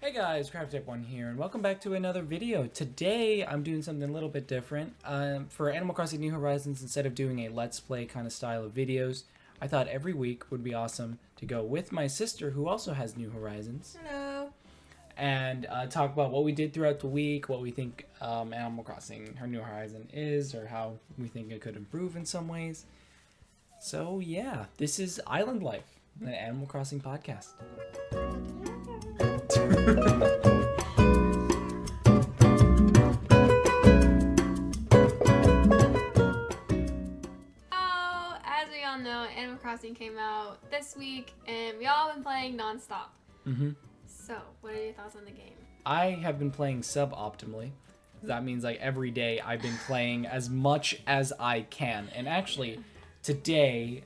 Hey guys, Crafty here, and welcome back to another video. Today, I'm doing something a little bit different. For Animal Crossing New Horizons, instead of doing a Let's Play kind of style of videos, I thought every week would be awesome to go with my sister, who also has New Horizons. Hello. And talk about what we did throughout the week, what we think Animal Crossing, her New Horizon is, or how we think it could improve in some ways. So yeah, this is Island Life, an Animal Crossing podcast. As we all know, Animal Crossing came out this week, and we all been playing non-stop. Mm-hmm. So, what are your thoughts on the game? I have been playing suboptimally. That means like every day I've been playing as much as I can. And actually, today,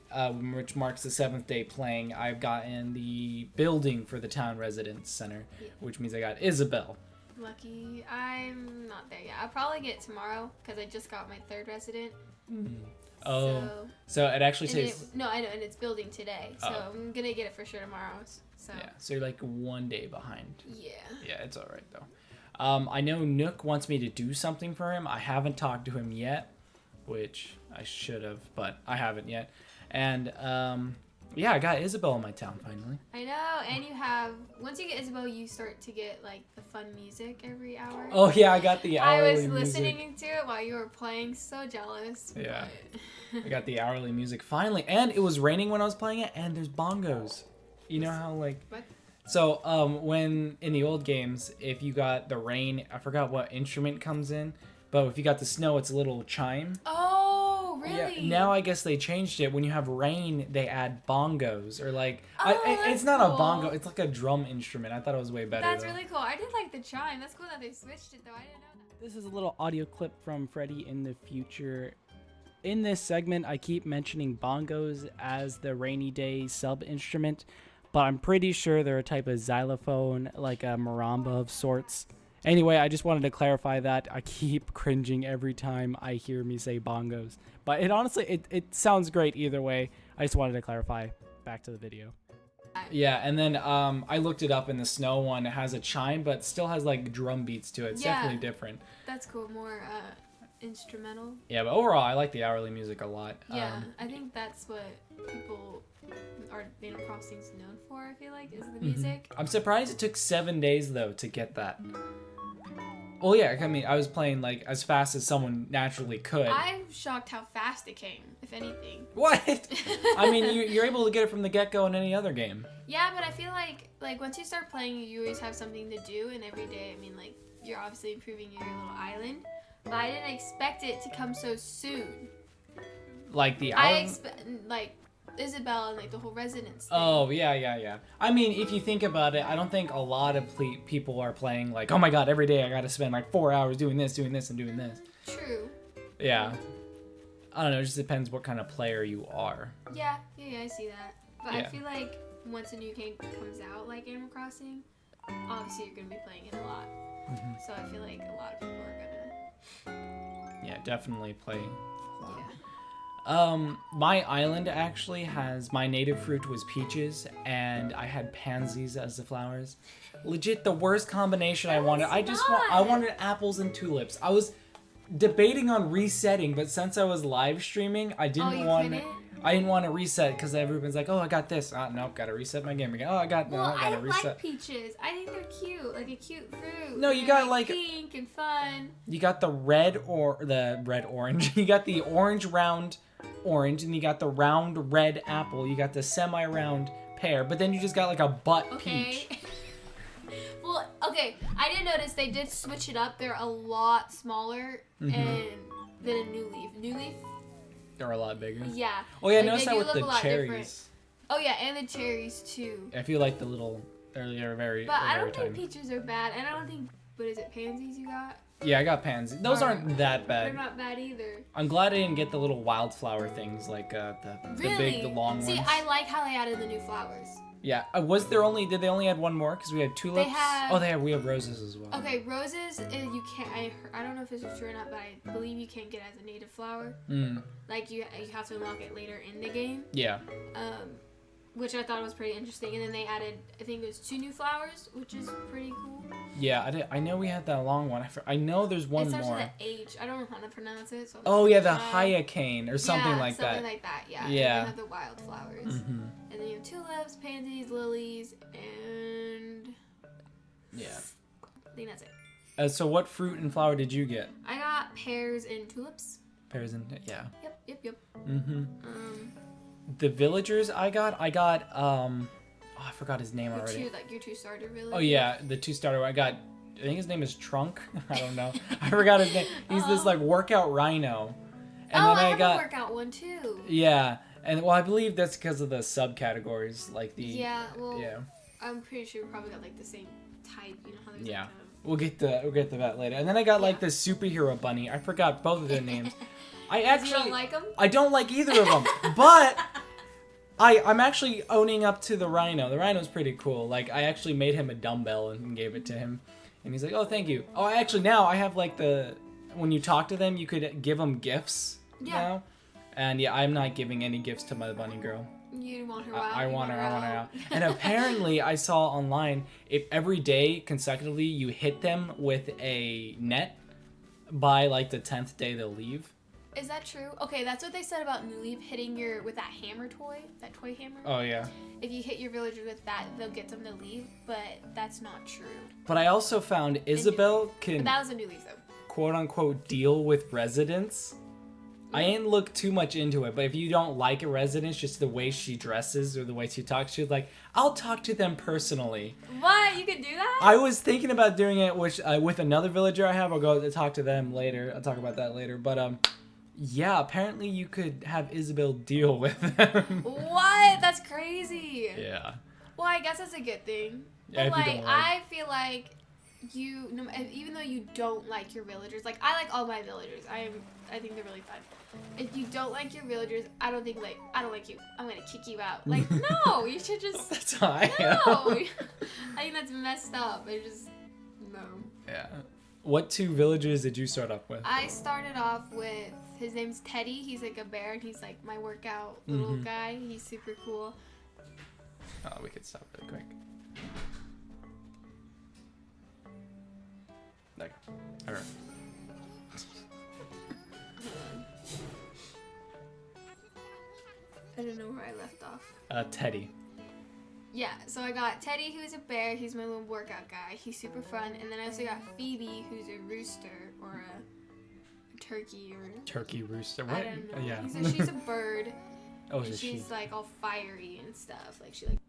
which marks the 7th day playing, I've gotten the building for the town residence center, which means I got Isabel. Lucky. I'm not there yet. I'll probably get it tomorrow because I just got my 3rd resident. Mm-hmm. Oh, so it actually takes... No, I know, and it's building today. So I'm going to get it for sure tomorrow. So. Yeah, so you're like 1 day behind. Yeah. Yeah, it's all right, though. I know Nook wants me to do something for him. I haven't talked to him yet, which I should have, but I haven't yet. And, yeah, I got Isabel in my town, finally. I know, and you have... Once you get Isabel, you start to get, like, the fun music every hour. Oh, yeah, I got the hourly music. I was listening to it while you were playing. So jealous. Yeah. I got the hourly music, finally. And it was raining when I was playing it, and there's bongos. You know how, like... What? So, when, in the old games, if you got the rain, I forgot what instrument comes in, but if you got the snow, it's a little chime. Oh, really? Yeah, now I guess they changed it. When you have rain, they add bongos, or like... it's not cool. a bongo, it's like a drum instrument. I thought it was way better, That's though. really cool. I did like the chime. That's cool that they switched it, though. I didn't know that. This is a little audio clip from Freddy in the future. In this segment, I keep mentioning bongos as the rainy day sub-instrument, but I'm pretty sure they're a type of xylophone, like a marimba of sorts. Anyway, I just wanted to clarify that. I keep cringing every time I hear me say bongos. But it honestly, it sounds great either way. I just wanted to clarify. Back to the video. Yeah, and then I looked it up, and the snow one has a chime, but still has like drum beats to it. It's definitely different. That's cool. More instrumental. Yeah, but overall, I like the hourly music a lot. Yeah, I think that's what people are Animal Crossing's known for, I feel like, is the music. I'm surprised it took 7 days, though, to get that. Well, yeah, I mean, I was playing, like, as fast as someone naturally could. I'm shocked how fast it came, if anything. What? I mean, you're able to get it from the get-go in any other game. Yeah, but I feel like once you start playing, you always have something to do, and every day, I mean, like, you're obviously improving your little island, but I didn't expect it to come so soon. Like the like, Isabel and, like, the whole residence thing. Oh, yeah. I mean, if you think about it, I don't think a lot of people are playing, like, oh my god, every day I gotta spend, like, 4 hours doing this, and doing this. True. Yeah. I don't know, it just depends what kind of player you are. Yeah, I see that. But Yeah. I feel like once a new game comes out, like Animal Crossing, obviously you're going to be playing it a lot. Mm-hmm. So I feel like a lot of people are going to... Yeah, definitely play a lot. Yeah. My island actually has, my native fruit was peaches, and I had pansies as the flowers. Legit the worst combination I wanted. I wanted apples and tulips. I was debating on resetting, but since I was live streaming, I didn't want to reset because everyone's like, oh, I got this. Nope, gotta reset my game again. Oh, I gotta reset. I like peaches. I think they're cute, like a cute fruit. No, you got like pink and fun. You got the red orange. You got the orange round orange, and you got the round red apple. You got the semi-round pear, but then you just got like a butt peach. Well, okay, I did notice they did switch it up. They're a lot smaller than a new leaf. New leaf. They're a lot bigger. Yeah. Oh yeah, like, notice that with the cherries. Different. Oh yeah, and the cherries too. I feel like the little, they're very. But I don't think peaches are bad, and I don't think. What is it? Pansies you got? Yeah, I got pansies. Those aren't that bad. They're not bad either. I'm glad I didn't get the little wildflower things like the big, the long ones. See, I like how they added the new flowers. Yeah, did they only add one more? Because we had tulips. We have roses as well. Okay, roses, you can't, I don't know if this is true or not, but I believe you can't get it as a native flower. Like, you have to unlock it later in the game. Yeah. which I thought was pretty interesting. And then they added, I think it was 2 new flowers, which is pretty cool. Yeah, I know we had that long one. I know there's one it starts more. with an H. I don't know how to pronounce it. So Oh yeah, the hyacinth or something like that. Something like that. Yeah. Yeah. And then have the wildflowers. Mm-hmm. And then you have tulips, pansies, lilies, and Yeah. I think that's it. So what fruit and flower did you get? I got pears and tulips. Pears and yeah. Yep. Mm-hmm. The villagers I got oh, I forgot his name already. Your 2 starter villager. Oh yeah, the 2 starter. I think his name is Trunk. I don't know. I forgot his name. He's this like workout rhino. And then I got a workout one too. Yeah. And well, I believe that's because of the subcategories, like the Yeah, well, yeah. I'm pretty sure we probably got like the same type. You know how there's Yeah. like We'll get to that later. And then I got like the superhero bunny. I forgot both of their names. I actually you don't like them? I don't like either of them. But I'm actually owning up to the rhino. The rhino's pretty cool. Like I actually made him a dumbbell and gave it to him. And he's like, "Oh, thank you." Oh, actually now I have like when you talk to them, you could give them gifts now. And yeah, I'm not giving any gifts to my bunny girl. You want her out? I want her out. And apparently I saw online, if every day consecutively you hit them with a net, by like the 10th day they'll leave. Is that true? Okay, that's what they said about New Leaf hitting with that hammer toy, that toy hammer. Oh yeah. If you hit your villagers with that, they'll get them to leave, but that's not true. But I also found Isabel But can that was a New Leaf though. quote unquote deal with residents. I ain't look too much into it, but if you don't like a resident, just the way she dresses or the way she talks, she's like, I'll talk to them personally. What? You can do that? I was thinking about doing it with another villager I have. I'll go to talk to them later. I'll talk about that later. But yeah, apparently you could have Isabel deal with them. What? That's crazy. Yeah. Well, I guess that's a good thing. Yeah, But if you like, don't like- I feel like even though you don't like your villagers, like I like all my villagers. I think they're really fun. If you don't like your villagers, I don't like you. I'm gonna kick you out. Like no, you should just That's how I am. no. I think that's messed up. I just no. Yeah. What 2 villagers did you start off with? I started off with his name's Teddy. He's like a bear, and he's like my workout little guy. He's super cool. Oh, we could stop really quick. Like, all right. I don't know where I left off. Teddy. Yeah, so I got Teddy, who's a bear. He's my little workout guy. He's super fun. And then I also got Phoebe, who's a rooster or a turkey or Turkey rooster. What? I don't know. Yeah. She's a bird. Oh, and is she? she's like all fiery and stuff. Like she like.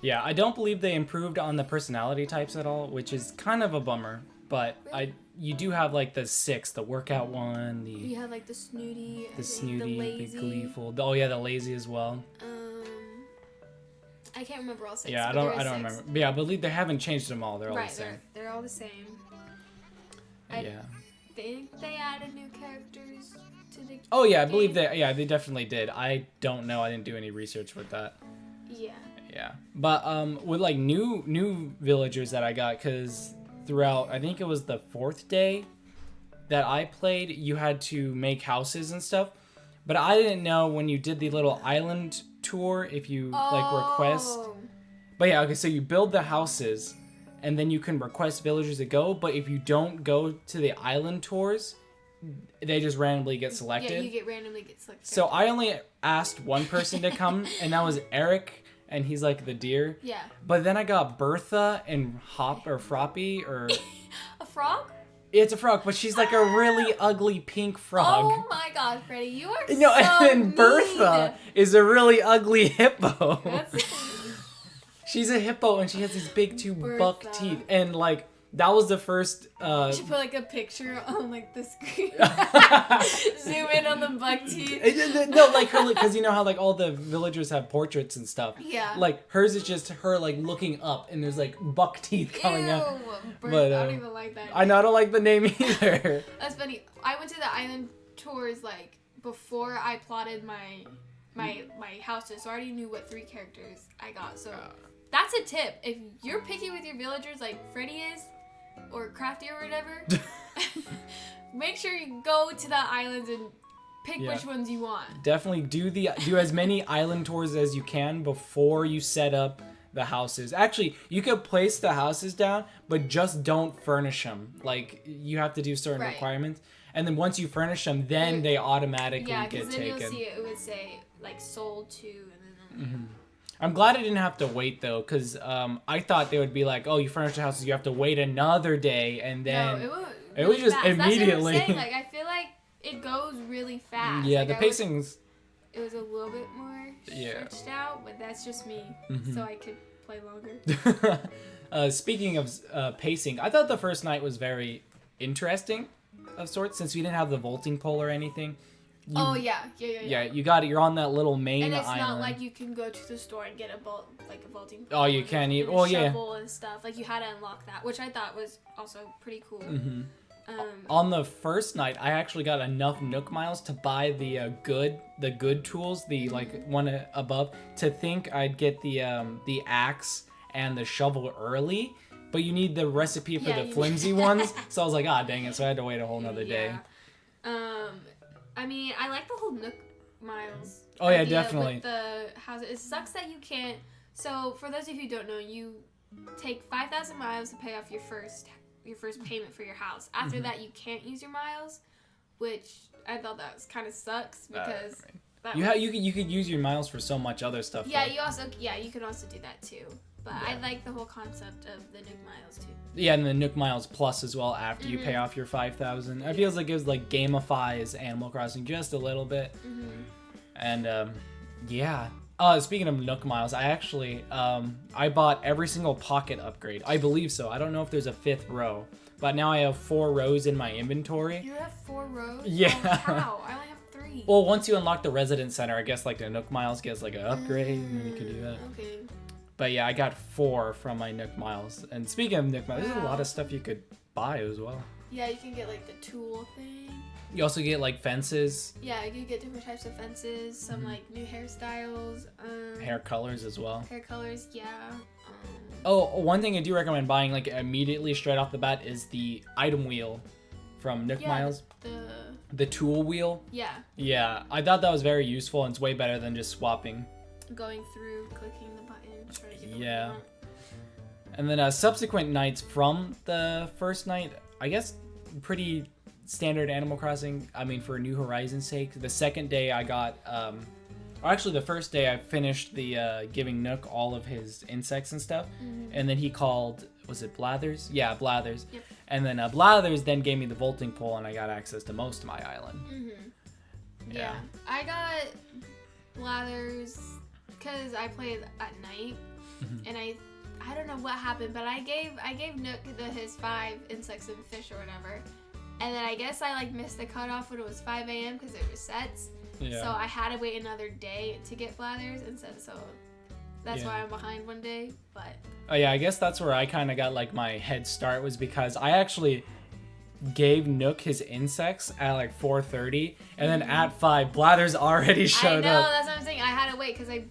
Yeah, I don't believe they improved on the personality types at all, which is kind of a bummer. But Really? you do have like the 6, the workout one, You have like the snooty, I the think, snooty, the lazy. the gleeful. Oh yeah, the lazy as well. I can't remember all 6. Yeah, I but there don't is 6. remember. But yeah, I believe they haven't changed them all. They're all Right, the same. they're all the same. I Yeah. think they added new characters to the. Oh yeah, I believe game. they definitely did. I don't know. I didn't do any research with that. Yeah. Yeah, but with like new villagers that I got, because throughout I think it was the 4th day that I played, you had to make houses and stuff. But I didn't know when you did the little island tour if you like request. Oh. But yeah, okay, so you build the houses, and then you can request villagers to go. But if you don't go to the island tours, they just randomly get selected. Yeah, you randomly get selected. So I only asked one person to come, and that was Eric, and he's like the deer. Yeah. But then I got Bertha and Froppy, or A frog? it's a frog, but she's like a really ugly pink frog. Oh my god, Freddie, you are No, so and then mean. Bertha is a really ugly hippo. That's She's a hippo, and she has these big 2 buck Bertha. teeth, and like that was the first. You should put like a picture on like the screen. Zoom in on the buck teeth. No, like her, because you know how like all the villagers have portraits and stuff. Yeah. Like hers is just her like looking up, and there's like buck teeth coming Ew. out. Bertha, But, I don't even like that. I know I don't like the name either. That's funny. I went to the island tours like before I plotted my houses, so I already knew what 3 characters I got. So that's a tip. If you're picky with your villagers, like Freddie is, or Crafty or whatever, make sure you go to the islands and pick Yeah. which ones you want. Definitely do as many island tours as you can before you set up the houses. Actually, you could place the houses down, but just don't furnish them. Like, you have to do certain Right. requirements. And then once you furnish them, then they automatically Yeah, get because then taken. you'll see it would say, like, sold to, and then... I'm glad I didn't have to wait, though, because I thought they would be like, oh, you furnish the houses, you have to wait another day, and then... No, it was just fast. immediately. That's what I'm saying. Like, I feel like it goes really fast. Yeah, like, the pacing's... It was a little bit more Yeah. stretched out, but that's just me. So I could play longer. Speaking of pacing, I thought the first night was very interesting, of sorts, since we didn't have the vaulting pole or anything. Yeah, You got it. You're on that little main and it's island. not like you can go to the store and get a vaulting pole. Oh, you can. And a Well, yeah. shovel and stuff. Like, you had to unlock that, which I thought was also pretty cool. On the first night, I actually got enough Nook miles to buy the good tools, the like one above, to think I'd get the axe and the shovel early. But you need the recipe for the flimsy ones, so I was like, dang it! So I had to wait a whole nother day. I mean, I like the whole Nook miles. Oh yeah, idea definitely. With the houses, it sucks that you can't. So for those of you who don't know, you take 5,000 miles to pay off your first payment for your house. After that, you can't use your miles, which I thought that was kind of sucks because You could use your miles for so much other stuff. Yeah, though. you can also do that too. But I like the whole concept of the Nook miles too. Yeah, and the Nook Miles Plus as well after you pay off your 5,000. It feels like it was like gamifies Animal Crossing just a little bit. And yeah. Speaking of Nook Miles, I actually I bought every single pocket upgrade. I believe so. I don't know if there's a 5th row, but now I have 4 rows in my inventory. You have 4 rows? Yeah. Oh, how? I only have 3. Well, once you unlock the Resident Center, I guess like the Nook Miles gets like an upgrade, and you can do that. Okay. But yeah, I got 4 from my Nook Miles. And speaking of Nook Miles, there's a lot of stuff you could buy as well. Yeah, you can get like the tool thing. You also get like fences. Yeah, you can get different types of fences, some like new hairstyles, Hair colors as well. hair colors, yeah. Oh, one thing I do recommend buying like immediately straight off the bat is the item wheel from Nook Miles. The tool wheel. Yeah, Yeah, I thought that was very useful and it's way better than just swapping. going through, clicking the button, trying to get the Yeah. one you want. And then subsequent nights from the first night, I guess pretty standard Animal Crossing. I mean, for New Horizons' sake. The second day I got, or actually the first day I finished the giving Nook all of his insects and stuff. And then he called, was it Blathers? Yeah, Blathers. Yep. And then Blathers then gave me the vaulting pole and I got access to most of my island. Yeah. I got Blathers because I played at night, and I don't know what happened, but I gave Nook his 5 insects and fish or whatever, and then I guess I like missed the cutoff when it was 5 a.m. because it resets. Yeah. So I had to wait another day to get Blathers, and so that's why I'm behind one day. But Oh yeah, I guess that's where I kind of got like my head start, was because I actually gave Nook his insects at like 4:30, and then at 5, Blathers already showed I know, up. that's what I'm saying. I had to wait because I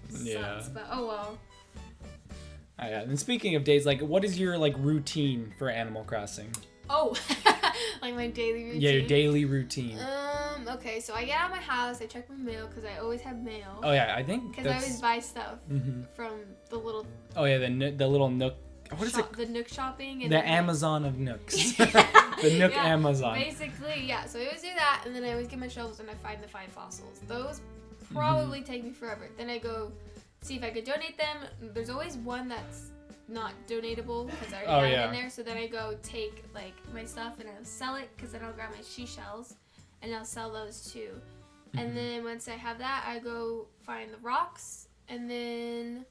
sucks. Yeah. But oh well. Oh, yeah. And speaking of days, like, what is your like routine for Animal Crossing? Oh, like my daily routine. Yeah, your daily routine. Okay, so I get out of my house, I check my mail because I always have mail. Oh yeah, I think Because I always buy stuff from the little Oh yeah, the little Nook. What is the Nook shopping. And The then, Amazon of Nooks. The Nook Yeah, Amazon. Basically, yeah. So I always do that, and then I always get my shovels and I find the 5 fossils. Those probably take me forever. Then I go see if I could donate them. There's always one that's not donatable because I already have it in there. So then I go take like my stuff and I'll sell it, because then I'll grab my seashells and I'll sell those too. And then once I have that, I go find the rocks, and then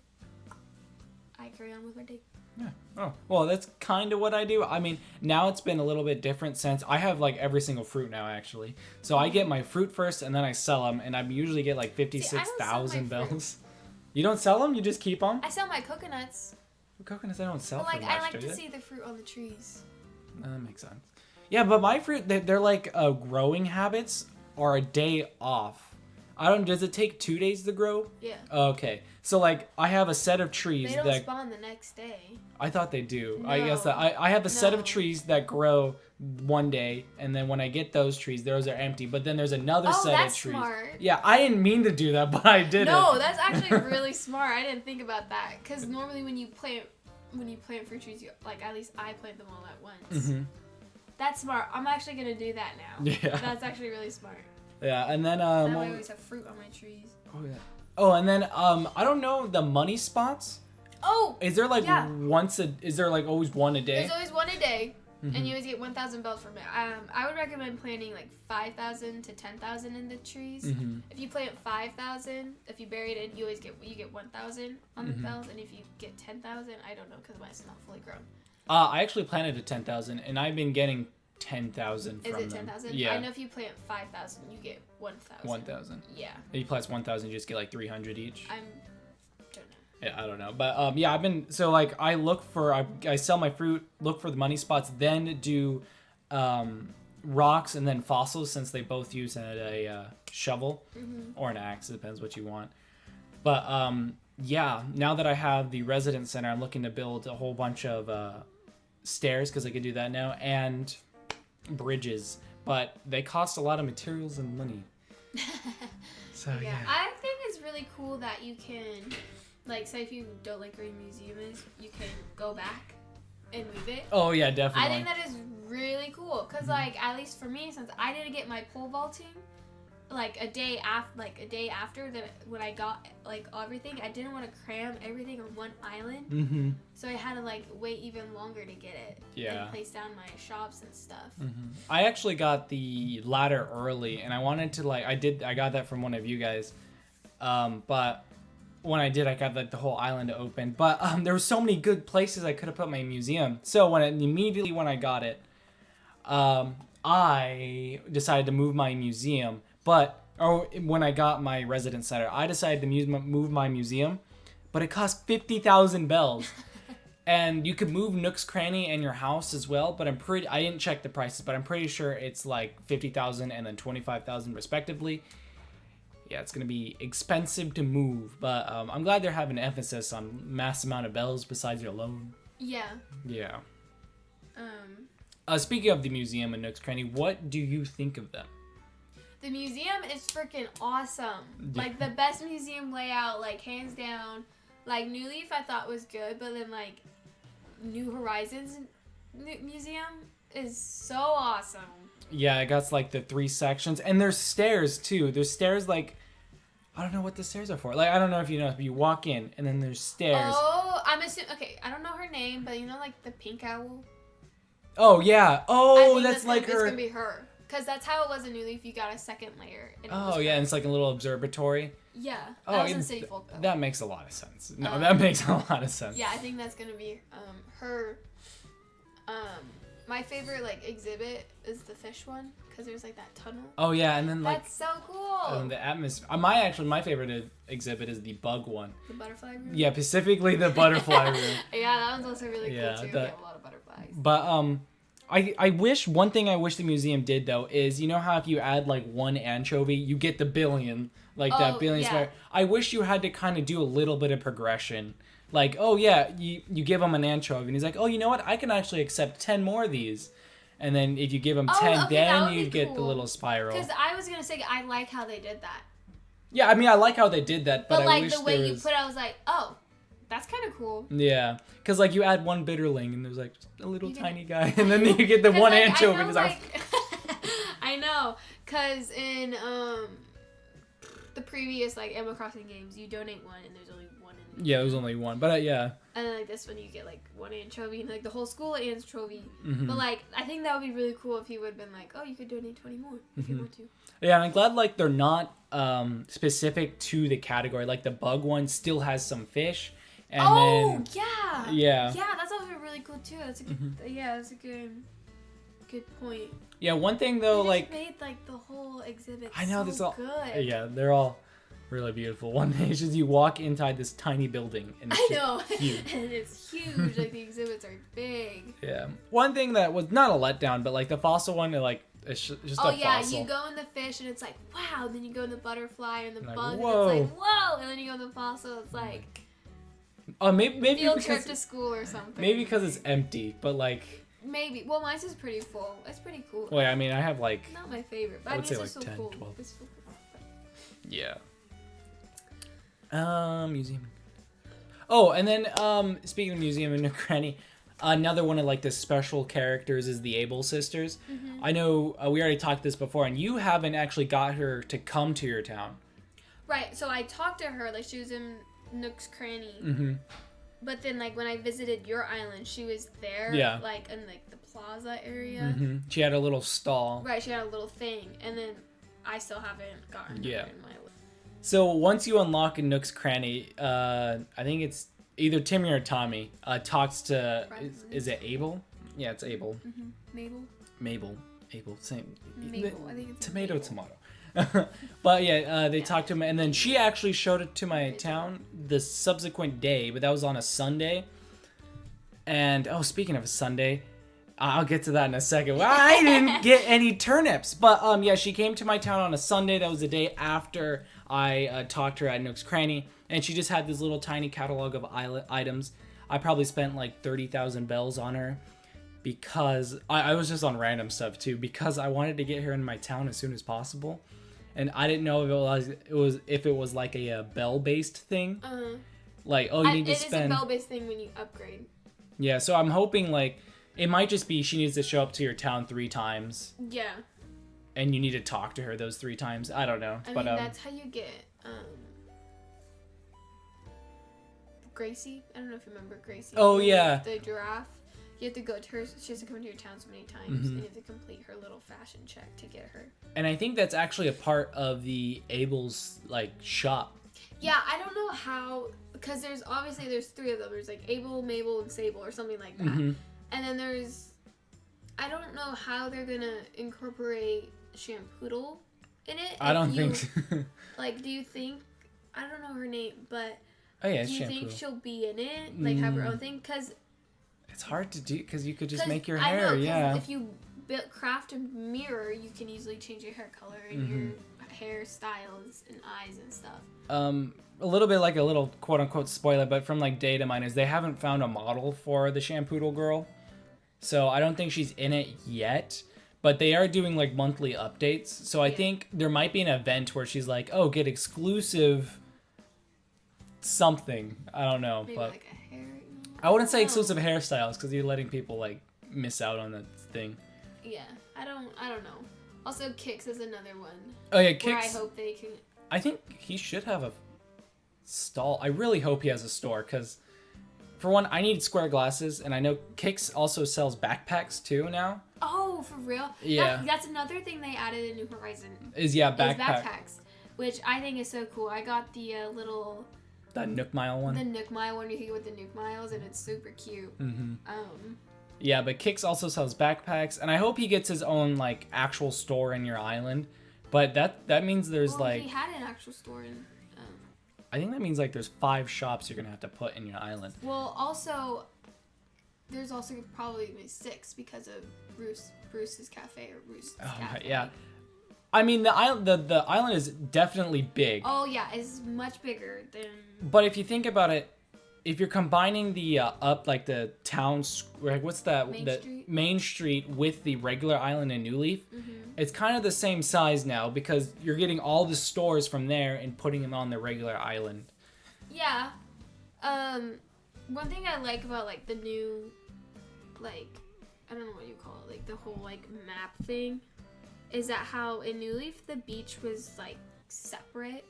I carry on with my day. Yeah. Oh, well, that's kind of what I do. I mean, now it's been a little bit different since I have like every single fruit now, actually. So I get my fruit first and then I sell them, and I usually get like 56,000 bells. You don't sell them? You just keep them? I sell my coconuts. Coconuts I don't sell But for much, I like do to they? see the fruit on the trees. That makes sense. Yeah, but my fruit, they're like growing habits are a day off. Does it take 2 days to grow? Yeah. Okay. So like I have a set of trees They don't that spawn the next day. I thought they do. No. I guess that I have a set of No. trees that grow one day, and then when I get those trees, those are empty. But then there's another Oh, set that's of trees. smart. Yeah, I didn't mean to do that, but I did No, it. that's actually really smart. I didn't think about that. Because normally when you plant fruit trees, like at least I plant them all at once. Mm-hmm. That's smart. I'm actually gonna do that now. Yeah. That's actually really smart. Yeah, and then That way I always have fruit on my trees. oh yeah. Oh, and then I don't know the money spots. Oh. Is there like Yeah. is there like always one a day? There's always one a day, Mhm. and you always get 1,000 bells from it. I would recommend planting like 5,000 to 10,000 in the trees. Mhm. If you plant 5,000, if you bury it in, you get 1,000 on the Mhm. bells, and if you get 10,000, I don't know because mine's not fully grown. I actually planted a 10,000, and I've been getting 10,000 from Is it them. 10,000? Yeah. I know if you plant 5,000, you get 1,000. 1,000. Yeah. If you plant 1,000, you just get like 300 each. Don't know. Yeah, I don't know, but yeah, I've been so like I sell my fruit, look for the money spots, then do rocks and then fossils since they both use a shovel or an axe, it depends what you want. But yeah, now that I have the residence center, I'm looking to build a whole bunch of stairs because I can do that now and bridges, but they cost a lot of materials and money. So Yeah. yeah. I think it's really cool that you can, like, say if you don't like where your museum is, you can go back and move it. Oh yeah, definitely. I think that is really cool because, like, at least for me, since I didn't get my pole vaulting, like a day after that, when I got like everything, I didn't want to cram everything on one island, Mm-hmm. so I had to like wait even longer to get it. Yeah. And place down my shops and stuff. Mm-hmm. I actually got the ladder early, and I wanted to I got that from one of you guys, but when I did, I got like the whole island open. But there were so many good places I could have put my museum. So immediately when I got it, I decided to move my museum. When I got my residence center, I decided to move my museum, but it cost 50,000 bells. And you could move Nook's Cranny and your house as well, but I didn't check the prices, but I'm pretty sure it's like 50,000 and then 25,000 respectively. Yeah, it's going to be expensive to move, but I'm glad they're having an emphasis on mass amount of bells besides your loan. Yeah. Yeah. Speaking of the museum and Nook's Cranny, what do you think of them? The museum is freaking awesome. Yeah. Like, the best museum layout, like, hands down. Like, New Leaf I thought was good, but then, like, New Horizons Museum is so awesome. Yeah, it got like the 3 sections, and there's stairs too. There's stairs like, I don't know what the stairs are for. Like, I don't know if you know, but you walk in, and then there's stairs. Oh, I'm assuming, okay, I don't know her name, but you know, like, the pink owl? Oh, yeah. I Oh, think that's like It's her. gonna be her. Because that's how it was in New Leaf. You got a second layer. And it was Oh, yeah, her. and it's like a little observatory. Yeah. Oh, That was in and City Folk, though. That makes a lot of sense. No, Um, that makes a lot of sense. Yeah, I think that's gonna be her. My favorite like exhibit is the fish one because there's like that tunnel. Oh, yeah, and then like That's so cool. the atmosphere. My favorite exhibit is the bug one. The butterfly room. Yeah, specifically the butterfly room. Yeah, that one's also really Yeah, cool too. the- We have a lot of butterflies. But I wish one thing I wish the museum did though is, you know how if you add like one anchovy, you get the billion, like that Oh, billion yeah. square. I wish you had to kind of do a little bit of progression. Like, oh yeah, you give him an anchovy and he's like, oh, you know what? I can actually accept 10 more of these. And then if you give him 10, okay, that then would you be get the cool. little spiral. Because I was gonna say I like how they did that, Yeah, I mean, I like how they did that, but I like wish the way there you was... put it, I was like, oh, that's kind of cool. Yeah, because like you add one bitterling and there's like just a little You get- tiny guy, and then you get the 'Cause, one like, anchovy. I know, And it's like, I know, cause in the previous like Animal Crossing games, you donate one and there's only one in. yeah, there was only one, but yeah. And then like this one, you get like one anchovy and like the whole school anchovy. Mhm. But like, I think that would be really cool if he would have been like, oh, you could donate 20 more if you Mhm. want to. Yeah, and I'm glad like they're not specific to the category. Like the bug one still has some fish, and then yeah. yeah, Yeah, that's also really cool too. That's a good. Yeah, that's a good point. yeah. One thing though, They like just made like the whole exhibit. I know so this all. good. Yeah, they're all really beautiful. One thing is just you walk inside this tiny building and it's I just know. huge. And it's huge. Like the exhibits are big. Yeah. One thing that was not a letdown, but like the fossil one, it like It's just Oh a yeah, fossil. you go in the fish and it's like wow. Then you go in the butterfly and the Like, bug whoa. and it's like whoa. And then you go in the fossil. It's like Maybe field trip because to school or something. maybe because it's empty, but like. Maybe. Well, mine's is pretty full. It's pretty cool. Wait, I mean, I have like. Not my favorite, but I would say it's like so 10, cool. 12. It's so cool. Yeah. Museum. Oh, and then speaking of museum and Nook Granny, another one of like the special characters is the Able sisters. Mm-hmm. I know we already talked this before, and you haven't actually got her to come to your town. Right. So I talked to her like she was in Nook's Cranny. Mm-hmm. But then, like, when I visited your island, she was there, Yeah. like, in, like, the plaza area. Mm-hmm. She had a little stall. Right, she had a little thing, and then I still haven't gotten Yeah. her in my list. So once you unlock a Nook's Cranny, I think it's either Timmy or Tommy talks to. Is it Abel? Yeah, it's Abel. Mm-hmm. Mabel. Abel. Same. Mabel. I think it's Tomato. Mabel. Tomato. But yeah, they talked to him, and then she actually showed it to my town the subsequent day, but that was on a Sunday. And speaking of a Sunday, I'll get to that in a second. Well, I didn't get any turnips, but yeah, she came to my town on a Sunday. That was the day after I talked to her at Nook's Cranny, and she just had this little tiny catalog of items. I probably spent like 30,000 bells on her because I was just on random stuff too, because I wanted to get her in my town as soon as possible. And I didn't know if it was like a bell based thing. Like, you need to spend. It is a bell based thing when you upgrade. Yeah, so I'm hoping like it might just be she needs to show up to your town 3 times. Yeah. And you need to talk to her those 3 times. I don't know. I mean, that's how you get Gracie. I don't know if you remember Gracie. Oh yeah. The giraffe. You have to go to her. She has to come to your town so many times, and you have to complete her little fashion check to get her. And I think that's actually a part of the Abel's like shop. Yeah, I don't know how, because there's 3 of them. There's like Abel, Mabel, and Sable, or something like that. Mm-hmm. And then I don't know how they're gonna incorporate Shampoodle in it. I don't think. Like, do you think? I don't know her name, but Oh yeah, do you think shampoo. she'll be in it? Like, have her own thing? Because It's hard to do because you could just make your I hair. know, 'cause Yeah. if you craft a mirror, you can easily change your hair color and your hairstyles and eyes and stuff. A little bit like a little quote unquote spoiler, but from like data miners, they haven't found a model for the Shampoodle girl. So I don't think she's in it yet, but they are doing like monthly updates. So I think there might be an event where she's like, "Oh, get exclusive something." I don't know, Maybe but like a hair. I wouldn't say exclusive hairstyles because you're letting people like miss out on that thing. Yeah, I don't know. Also, Kix is another one. Oh yeah, Where I Kix. hope they can. I think he should have a stall. I really hope he has a store because, for one, I need square glasses, and I know Kix also sells backpacks too now. Oh, for real? Yeah. That's another thing they added in New Horizon. Is Is backpack. backpacks, which I think is so cool. I got the little That Nook Mile one. the Nook Mile one. You can get with the Nook Miles, and it's super cute. Yeah, but Kix also sells backpacks, and I hope he gets his own like actual store in your island. But that means there's Well, like he had an actual store in. I think that means like there's 5 shops you're gonna have to put in your island. Well, also, there's also probably maybe 6 because of Bruce's Cafe or Rooster's Cafe. Yeah. I mean the island is definitely big. Oh yeah, it's much bigger than. But if you think about it, if you're combining the the town, like what's that? Main Street with the regular island in New Leaf, it's kind of the same size now because you're getting all the stores from there and putting them on the regular island. Yeah. One thing I like about like the new, like, I don't know what you call it, like the whole like map thing, is that how in New Leaf the beach was like separate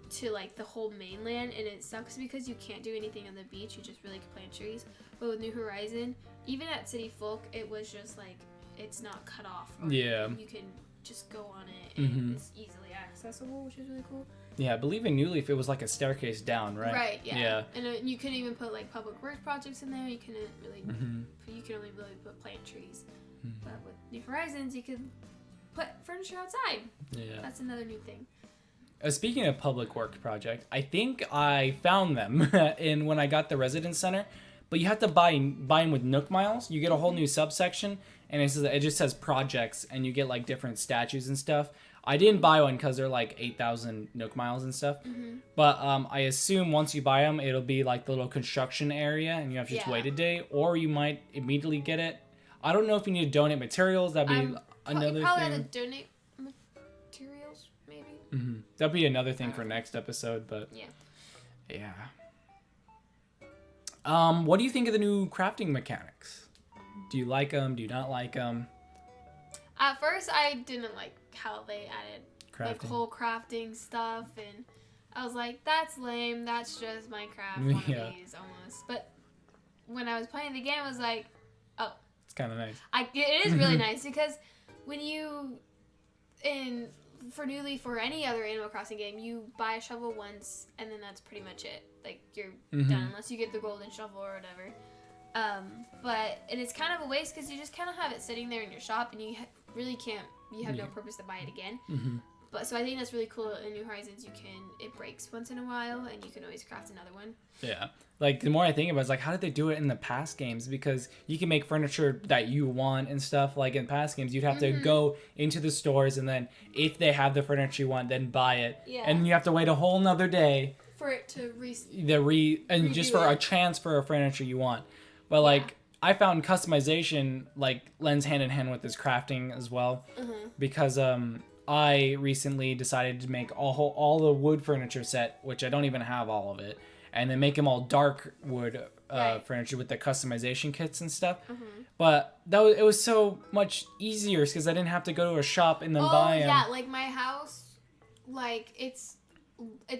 to like the whole mainland, and it sucks because you can't do anything on the beach. You just really can plant trees. But with New Horizon, even at City Folk, it was just like it's not cut off. Yeah. You can just go on it, and it's easily accessible, which is really cool. Yeah, I believe in New Leaf it was like a staircase down, right? Right. Yeah. Yeah. And you couldn't even put like public works projects in there. You couldn't really. You could only really put plant trees. But with New Horizons, you could put furniture outside. Yeah. That's another new thing. Speaking of public work project, I think I found them in when I got the residence center, but you have to buy them with Nook Miles. You get a whole new subsection, and it just says projects, and you get like different statues and stuff. I didn't buy one because they're like 8,000 Nook miles and stuff. But I assume once you buy them, it'll be like the little construction area, and you have to just wait a day, or you might immediately get it. I don't know if you need to donate materials. That'd be another you probably thing. have to donate materials, maybe. That'd be another thing for next episode, but yeah. What do you think of the new crafting mechanics? Do you like them? Do you not like them? At first, I didn't like how they added like Crafting. whole crafting stuff, and I was like, that's lame. That's just Minecraft wannabes almost. But when I was playing the game, I was like, oh, It's kind of nice. it is really nice because when you for New Leaf or any other Animal Crossing game, you buy a shovel once and then that's pretty much it. Like you're done unless you get the golden shovel or whatever. And it's kind of a waste because you just kind of have it sitting there in your shop and you really can't. You have no purpose to buy it again. But so I think that's really cool. In New Horizons, it breaks once in a while and you can always craft another one. Yeah. Like, the more I think about it, it's like, how did they do it in the past games? Because you can make furniture that you want and stuff. Like, in past games, you'd have to go into the stores, and then if they have the furniture you want, then buy it. Yeah. And you have to wait a whole nother day. For it to just for a chance for a furniture you want. But, like, I found customization, like, lends hand in hand with this crafting as well. Because, I recently decided to make all the wood furniture set, which I don't even have all of it, and then make them all dark wood furniture with the customization kits and stuff. But it was so much easier because I didn't have to go to a shop and then buy them. Oh yeah, like my house, like it's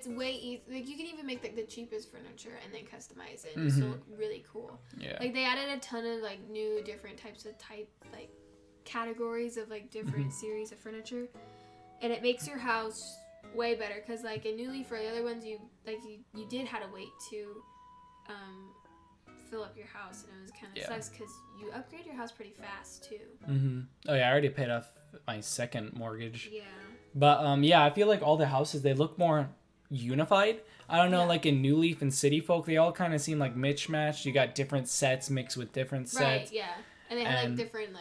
way easy. Like you can even make like the cheapest furniture and then customize it. And it's still really cool. Yeah. Like they added a ton of like new different types of like categories of like different series of furniture. And it makes your house way better because, like, in New Leaf, for the other ones, you did have to wait to fill up your house, and it was kind of sucks because you upgrade your house pretty fast too. Oh yeah, I already paid off my second mortgage. Yeah. But I feel like all the houses, they look more unified. I don't know, like in New Leaf and City Folk, they all kind of seem like mismatched. You got different sets mixed with different sets. Right. Yeah. And they have like different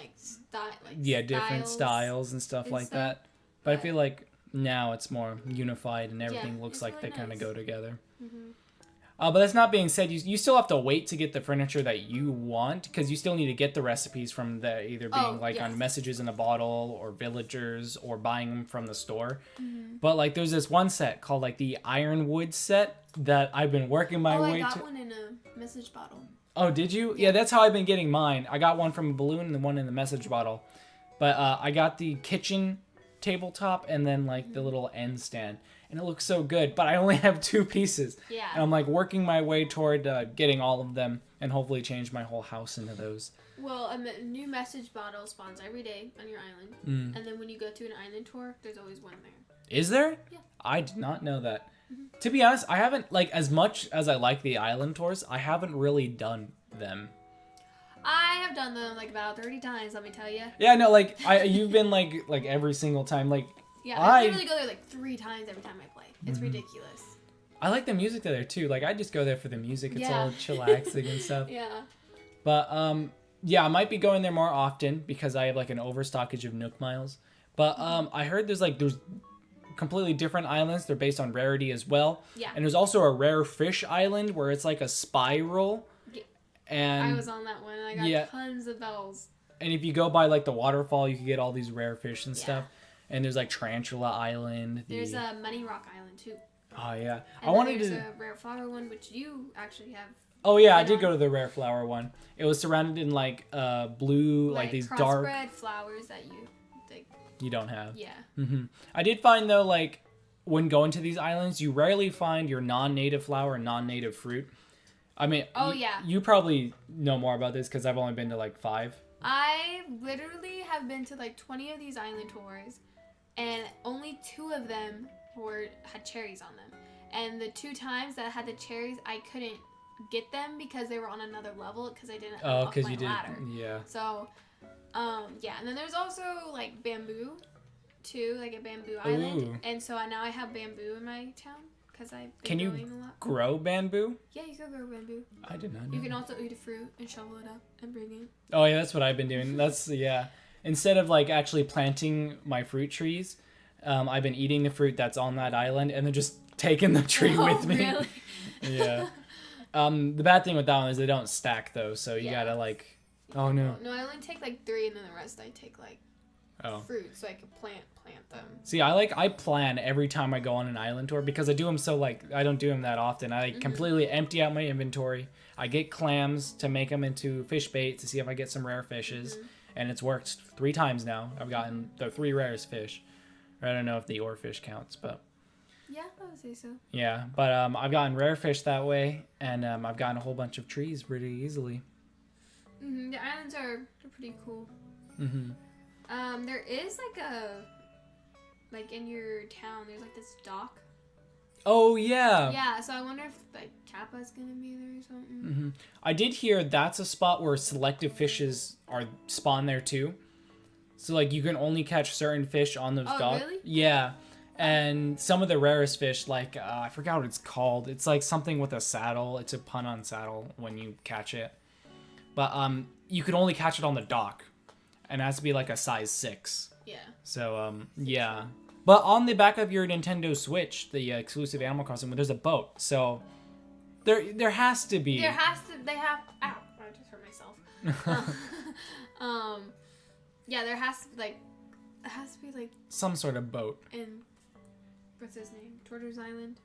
different styles and stuff like that. But I feel like now it's more unified and everything looks like really they kind of nice. go together. But that's not being said, you still have to wait to get the furniture that you want because you still need to get the recipes from either being on messages in a bottle or villagers or buying them from the store. But like there's this one set called like the Ironwood set that I've been working my way to. I got one in a message bottle. Oh, did you? Yeah, that's how I've been getting mine. I got one from a balloon and the one in the message bottle. But I got the kitchen tabletop and then like the little end stand, and it looks so good, but I only have 2 pieces. Yeah. And I'm like working my way toward getting all of them and hopefully change my whole house into those. Well, a new message bottle spawns every day on your island, and then when you go to an island tour, there's always one there. Is there? Yeah. I did not know that. To be honest, I haven't, like, as much as I like the island tours, I haven't really done them. I have done them like about 30 times, let me tell you. Yeah, no, like you've been like every single time, like. Yeah, I literally go there like 3 times every time I play. It's ridiculous. I like the music there too. Like I just go there for the music. It's all chillaxing and stuff. Yeah. But I might be going there more often because I have like an overstockage of Nook miles. But I heard there's completely different islands. They're based on rarity as well. Yeah. And there's also a rare fish island where it's like a spiral. And I was on that one and I got tons of bells. And if you go by like the waterfall, you can get all these rare fish and stuff. And there's like Tarantula Island. There's a Money Rock Island too. Oh yeah. And there's a rare flower one which you actually have. Oh yeah, I did go to the rare flower one. It was surrounded in like blue, like these dark crossbred flowers that you don't have. Yeah. I did find though, like when going to these islands, you rarely find your non-native flower and non-native fruit. I mean, you probably know more about this because I've only been to like 5. I literally have been to like 20 of these island tours, and only 2 of them had cherries on them. And the 2 times that I had the cherries, I couldn't get them because they were on another level because I didn't unlock my ladder. Yeah. So, yeah. And then there's also like bamboo, too, like a bamboo island. And so now I have bamboo in my town. because I've Can been you going a lot. grow bamboo? Yeah, you can grow bamboo. I did not know. You can also eat a fruit and shovel it up and bring it. Oh yeah, that's what I've been doing. That's yeah. Instead of like actually planting my fruit trees, I've been eating the fruit that's on that island and then just taking the tree with me. Really? Yeah. The bad thing with that one is they don't stack though, so you Yeah. gotta like. Oh no. No, I only take like 3, and then the rest I take like Oh. fruit, so I can plant them. See, I plan every time I go on an island tour because I do them so like I don't do them that often. I completely empty out my inventory. I get clams to make them into fish bait to see if I get some rare fishes, and it's worked 3 times now. I've gotten the 3 rarest fish. I don't know if the oarfish counts, but Yeah, I would say so. yeah. But I've gotten rare fish that way, and I've gotten a whole bunch of trees pretty easily. The islands are pretty cool. Mm-hmm. There is like in your town, there's like this dock. Oh yeah. Yeah, so I wonder if like Kappa's gonna be there or something. Mm-hmm. I did hear that's a spot where selective fishes are spawn there too. So like you can only catch certain fish on those docks. Really? Yeah. And some of the rarest fish, like I forgot what it's called. It's like something with a saddle. It's a pun on saddle when you catch it. But you can only catch it on the dock, and it has to be like a size 6. Yeah. So yeah. But on the back of your Nintendo Switch, the exclusive Animal Crossing, there's a boat. So there has to be. They have. Ow! I just hurt myself. Yeah, there has to be like Some sort of boat. in what's his name? Tortoise Island.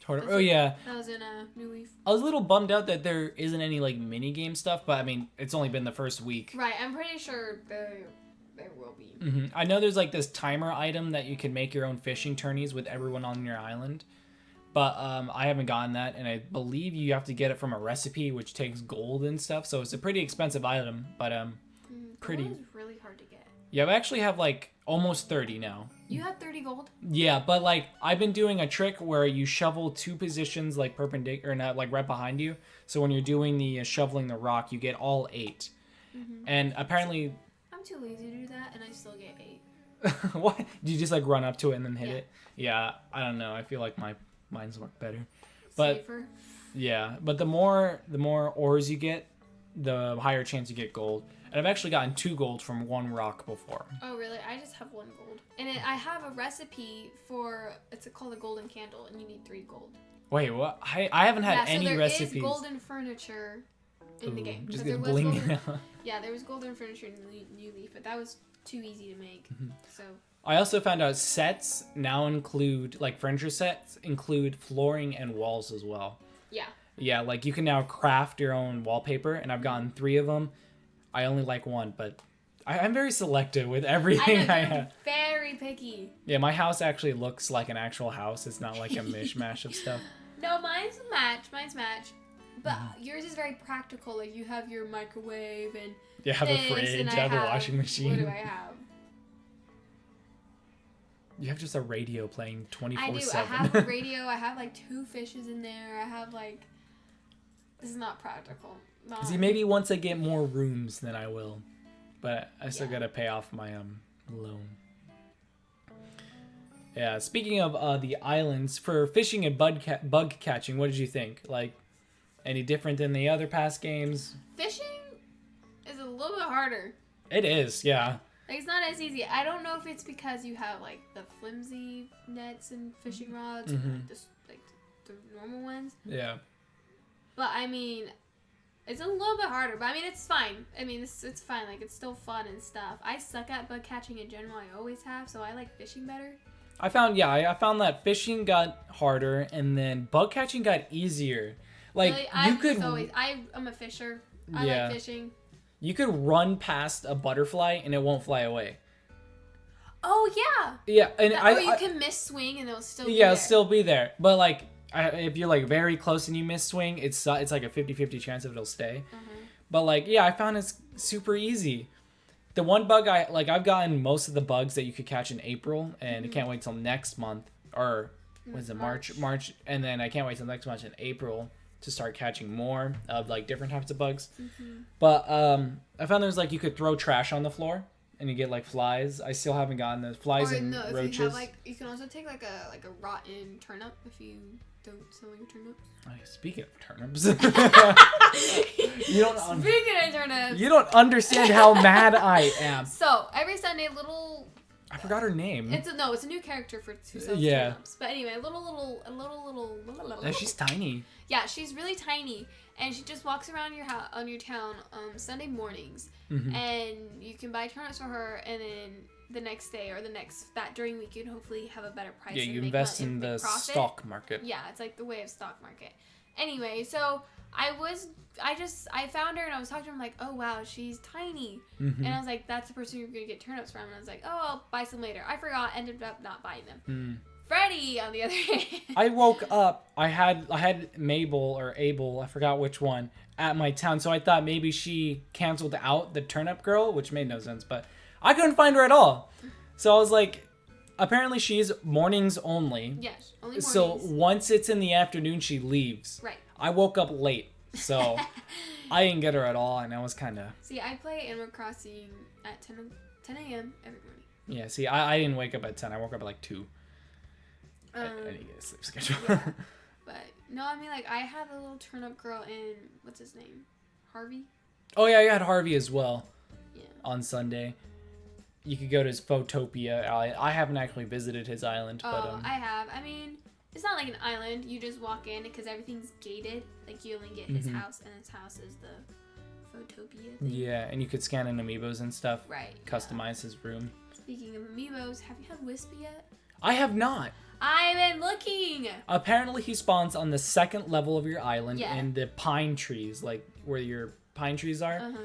Oh yeah. That was in New Leaf. I was a little bummed out that there isn't any like mini game stuff, but I mean it's only been the first week. Right, I'm pretty sure there will be. Mm-hmm. I know there's like this timer item that you can make your own fishing tourneys with everyone on your island, but I haven't gotten that, and I believe you have to get it from a recipe, which takes gold and stuff. So it's a pretty expensive item, but pretty. Gold is really hard to get. Yeah, I actually have like almost 30 now. You have 30 gold? Yeah, but like I've been doing a trick where you shovel 2 positions like perpendicular, or not like right behind you. So when you're doing the shoveling the rock, you get all 8. And apparently. I'm too lazy to do that, and I still get 8. What? Do you just like run up to it and then hit Yeah. it? Yeah, I don't know. I feel like mine's work better. But Safer. yeah, but the more ores you get, the higher chance you get gold. And I've actually gotten 2 gold from 1 rock before. Oh, really? I just have 1 gold. And I have a recipe for, it's called a golden candle, and you need 3 gold. Wait, what? I haven't had any there recipes. is golden furniture in the Ooh, game. just Because get there was bling golden, out. yeah, there was golden furniture in New Leaf, but that was too easy to make. So I also found out sets now include, like furniture sets, include flooring and walls as well. yeah. Yeah, like you can now craft your own wallpaper, and I've gotten 3 of them. I only like 1, but I'm very selective with everything I you're have. very picky. Yeah, my house actually looks like an actual house. It's not like a mishmash of stuff. No, mine's match. But yours is very practical. Like you have your microwave and You have a this, fridge, and you have a washing machine. What do I have? You have just a radio playing 24/7. I do. I have a radio. I have like 2 fishes in there. I have like. This is not practical. See, maybe once I get more rooms, then I will. But I still Yeah. gotta pay off my loan. Yeah. Speaking of the islands, for fishing and bug catching, what did you think? Like, any different than the other past games? Fishing is a little bit harder. It is, yeah. Like it's not as easy. I don't know if it's because you have like the flimsy nets and fishing rods, and just like the normal ones. Yeah. But I mean, it's a little bit harder. But I mean, it's fine. I mean, it's fine. Like it's still fun and stuff. I suck at bug catching in general. I always have. So I like fishing better. I found that fishing got harder and then bug catching got easier. Like Really, you could I'm a fisher. I Yeah. like fishing. you could run past a butterfly and it won't fly away. Oh yeah. Yeah, and Or you can miss swing and they'll still be yeah, there. still be there. But like if you're like very close and you miss swing, it's like a 50-50 chance it'll stay. But like yeah, I found it's super easy. The one bug I've gotten most of the bugs that you could catch in April, and I can't wait till next month, or was it March, and then I can't wait till next month in April to start catching more of like different types of bugs. But I found there's like you could throw trash on the floor and you get like flies. I still haven't gotten those flies Or and no, if roaches. you have you can also take like a rotten turnip if you don't sell your turnips. Oh, speaking of turnips, you don't. Speaking of turnips, You don't understand how mad I am. so every Sunday, little. I forgot her name. It's a new character for who sells turnips. But anyway, a little. She's tiny. Yeah, she's really tiny, and she just walks around your house on your town Sunday mornings, Mm-hmm. and you can buy turnips for her, and then the next day or that during week you can hopefully have a better price. Yeah, and you make invest money in and the make profit. stock market. Yeah, it's like the way of stock market. Anyway, so I found her and I was talking to her. I'm like, oh wow, she's tiny, Mm-hmm. and I was like, that's the person you're gonna get turnips from. And I was like, oh, I'll buy some later. I forgot, ended up not buying them. Freddie, on the other hand, I woke up. I had Mabel or Abel, I forgot which one, at my town. So I thought maybe she canceled out the turnip girl, which made no sense. But I couldn't find her at all. So I was like, apparently she's mornings only. yes, only mornings. So once it's in the afternoon, she leaves. Right. I woke up late, so I didn't get her at all, and I was kind of. See, I play Animal Crossing at 10 a.m. every morning. Yeah. See, I didn't wake up at 10. I woke up at like 2. I didn't get a sleep schedule. Yeah. But no, I mean I have a little turnip girl in what's his name, Harvey. Oh yeah, I got Harvey as well. Yeah. On Sunday. You could go to his Photopia island. I haven't actually visited his island, Oh, but I have. I mean, it's not like an island. You just walk in because everything's gated. Like you only get his house, and his house is the Photopia thing. yeah, and you could scan in amiibos and stuff. Right. Customize his room. Speaking of amiibos, have you had Wispy yet? I have not. I've been looking. Apparently, he spawns on the second level of your island Yeah. in the pine trees, like where your pine trees are. Uh-huh.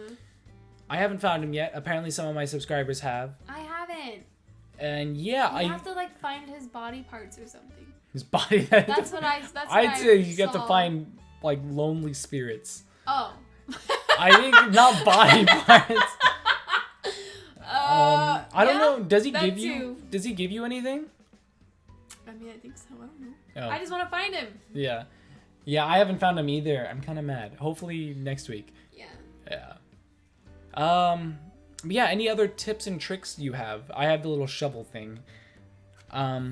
I haven't found him yet. Apparently, some of my subscribers have. I haven't. And yeah, You have to find his body parts or something. his body. That's what I. That's what I'd say you get to saw. find like lonely spirits. Oh. I think not body parts. I don't yeah, know. Does he that give you? too. Does he give you anything? I mean, I think so. I don't know. Oh. I just want to find him. Yeah. Yeah, I haven't found him either. I'm kind of mad. Hopefully next week. Yeah. Yeah. But yeah, any other tips and tricks you have? I have the little shovel thing.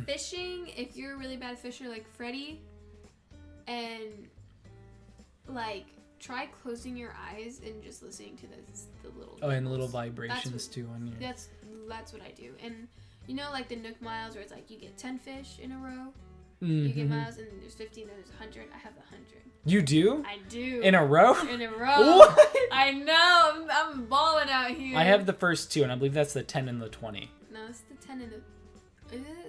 Fishing, if you're a really bad fisher like Freddie, and try closing your eyes and just listening to the little. Oh, and the little ripples. vibrations too on your. That's what I do. And you know, like the Nook miles where it's like you get 10 fish in a row. Mm-hmm. You get miles, and there's 50, and then there's 100. I have 100. You do? I do. In a row? In a row. What? I know. I'm balling out here. I have the first 2, and I believe that's the 10 and the 20. No, it's the 10 and the.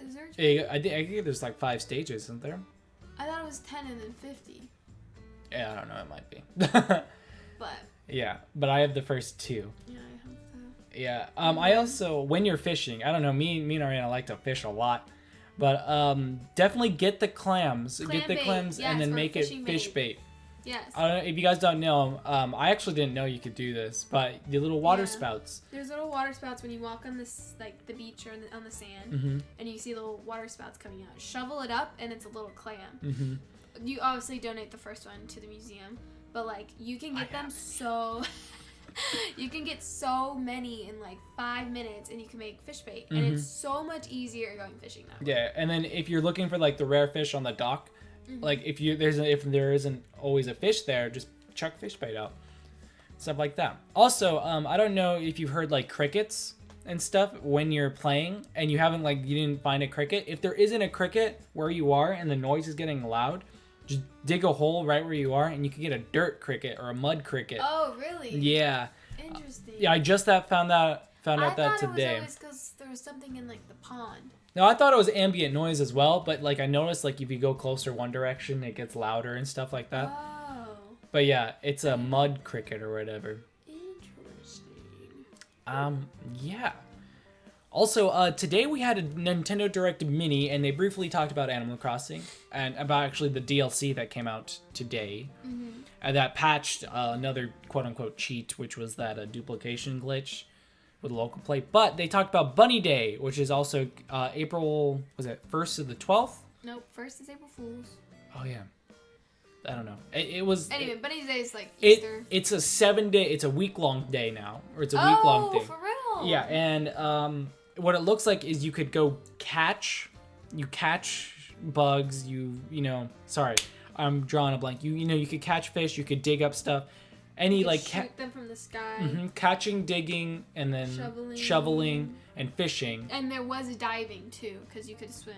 Is there? I think there's like 5 stages, isn't there? I thought it was 10 and then 50. Yeah, I don't know. It might be. But. Yeah, but I have the first 2. Yeah, I have that. Yeah. I also, when you're fishing, I don't know. Me and Ariana like to fish a lot, but definitely get the clams. Get the bait. clams Yes, and then or make it fishing fish bait. bait. Yes. I don't know if you guys don't know. I actually didn't know you could do this, but the little water Yeah. spouts. There's little water spouts when you walk on this, the beach or on the sand, Mm-hmm. and you see little water spouts coming out. Shovel it up, and it's a little clam. Mm-hmm. You obviously donate the first one to the museum, but you can get them so. You can get so many in 5 minutes, and you can make fish bait, and it's so much easier going fishing that way. Yeah, and then if you're looking for the rare fish on the dock, if there isn't always a fish there, just chuck fish bait out, stuff like that. Also, I don't know if you've heard crickets and stuff when you're playing, and you haven't you didn't find a cricket. If there isn't a cricket where you are and the noise is getting loud, just dig a hole right where you are, and you can get a dirt cricket or a mud cricket. Oh, really? Yeah. Interesting. Yeah, I just found out that I today. thought it was always because there was something in the pond. No, I thought it was ambient noise as well, but I noticed if you go closer one direction, it gets louder and stuff like that. Oh. But yeah, it's a mud cricket or whatever. Interesting. Yeah. Also, today we had a Nintendo Direct Mini, and they briefly talked about Animal Crossing and about actually the DLC that came out today. Mm-hmm. And that patched another quote-unquote cheat, which was that duplication glitch with local play. But they talked about Bunny Day, which is also April, was it 1st to the 12th? Nope, first is April Fool's. Oh, yeah. I don't know. It was... Anyway, Bunny Day is Easter. It's a 7-day, it's a week-long day now. Or it's a week-long thing. Oh, for real? Yeah, and what it looks like is you could go catch bugs. Sorry, I'm drawing a blank. You could catch fish. You could dig up stuff. Any You like shoot them from the sky. catching, digging, and then shoveling and fishing. And there was diving too, because you could swim.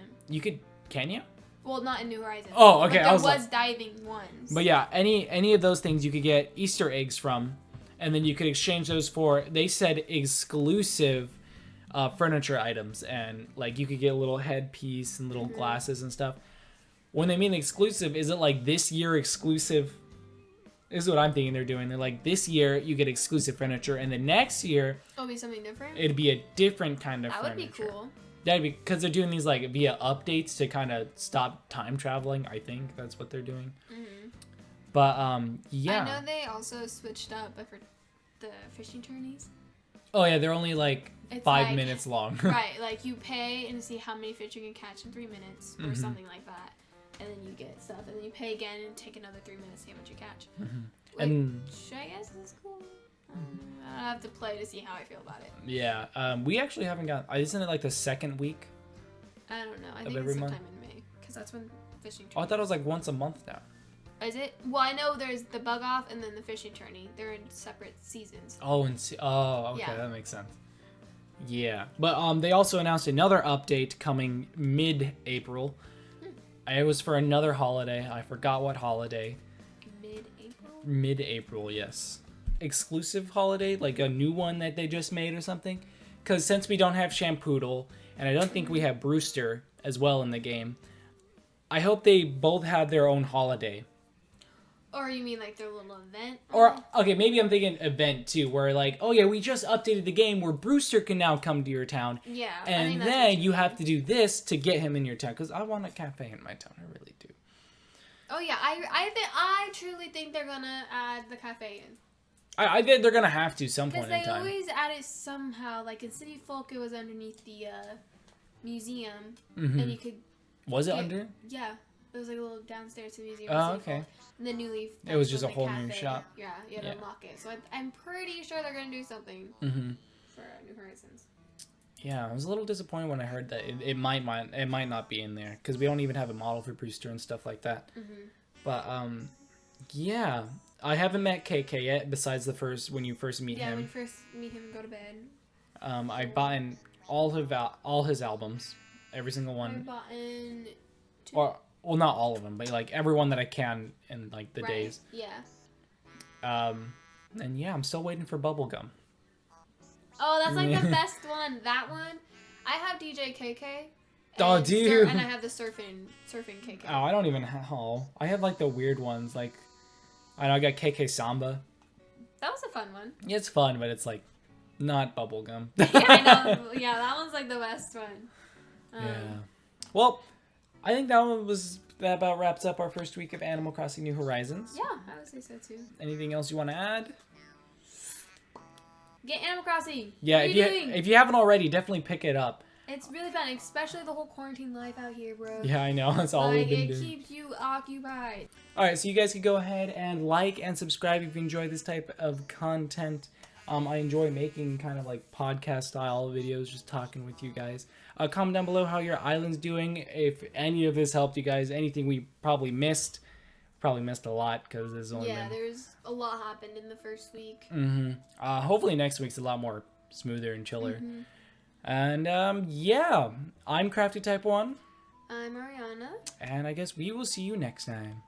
Can you? Well, not in New Horizons. Oh, okay. But there was diving ones. But yeah, any of those things you could get Easter eggs from, and then you could exchange those for, they said, exclusive furniture items, and like you could get a little headpiece and little glasses and stuff. When they mean exclusive, is it like this year exclusive? This is what I'm thinking they're doing. They're like, this year you get exclusive furniture, and the next year it'll be something different. It'd be a different kind of furniture. furniture. That would be cool. That'd be because they're doing these like via updates to kind of stop time traveling. I think that's what they're doing. Mm-hmm. But yeah. I know they also switched up for the fishing tourneys. Oh yeah, they're only like It's 5 minutes long. Right, like you pay and see how many fish you can catch in 3 minutes or something like that, and then you get stuff, and then you pay again and take another 3 minutes to see how much you catch. And Which I guess is cool. I have to play to see how I feel about it. Yeah, we actually haven't got. Isn't it like the second week? I don't know. I think every it's month? sometime in May, because that's when fishing. Oh, I thought it was like once a month now. Is it? Well, I know there's the bug off and then the fishing tourney. They're in separate seasons. Oh, okay, Yeah. that makes sense. Yeah, but they also announced another update coming mid-April. It was for another holiday. I forgot what holiday. Mid-April? Mid-April, yes. Exclusive holiday, like a new one that they just made or something. Because since we don't have Shampoodle, and I don't think we have Brewster as well in the game, I hope they both have their own holiday. Or you mean like their little event? Or, okay, maybe I'm thinking event too, where like, oh yeah, we just updated the game where Brewster can now come to your town. Yeah. And then you have to do this to get him in your town. Because I want a cafe in my town, I really do. Oh yeah, I truly think they're gonna add the cafe in. I think they're gonna have to some point in Because they time. always add it somehow. Like in City Folk, it was underneath the museum, Mm-hmm. and you could. Was it under? Yeah, it was like a little downstairs to the museum. Oh, okay. And the New Leaf. It was just a the whole new cafe. shop. Yeah, you had to unlock it. So I'm pretty sure they're gonna do something Mm-hmm. for New Horizons. Yeah, I was a little disappointed when I heard that it might not be in there because we don't even have a model for Brewster and stuff like that. Mm-hmm. But yeah, I haven't met KK yet. Besides when you first meet Yeah, him. when you first meet him and go to bed. I bought in all his albums, every single I one. bought in. Well, not all of them, but like every one that I can in like the days. Yeah. And yeah, I'm still waiting for Bubblegum. Oh, that's like the best one. That one. I have DJ KK. Oh, do you? And I have the surfing KK. Oh, I don't even have. Oh, I have like the weird ones. Like, I got KK Samba. That was a fun one. Yeah, it's fun, but it's like not Bubblegum. Yeah, I know. Yeah, that one's like the best one. Yeah. Well, I think that about wraps up our first week of Animal Crossing New Horizons. Yeah, I would say so too. Anything else you want to add? Get Animal Crossing. Yeah, what are you doing? if you haven't already, definitely pick it up. It's really fun, especially the whole quarantine life out here, bro. Yeah, I know. That's all we've been doing. It keeps you occupied. All right, so you guys can go ahead and like and subscribe if you enjoy this type of content. I enjoy making kind of like podcast style videos, just talking with you guys. Comment down below how your island's doing. If any of this helped you guys, anything we probably missed. Probably missed a lot because there's only there's a lot happened in the first week. Mm-hmm. Hopefully next week's a lot more smoother and chiller. Mm-hmm. And yeah, I'm Crafty Type 1. I'm Ariana. And I guess we will see you next time.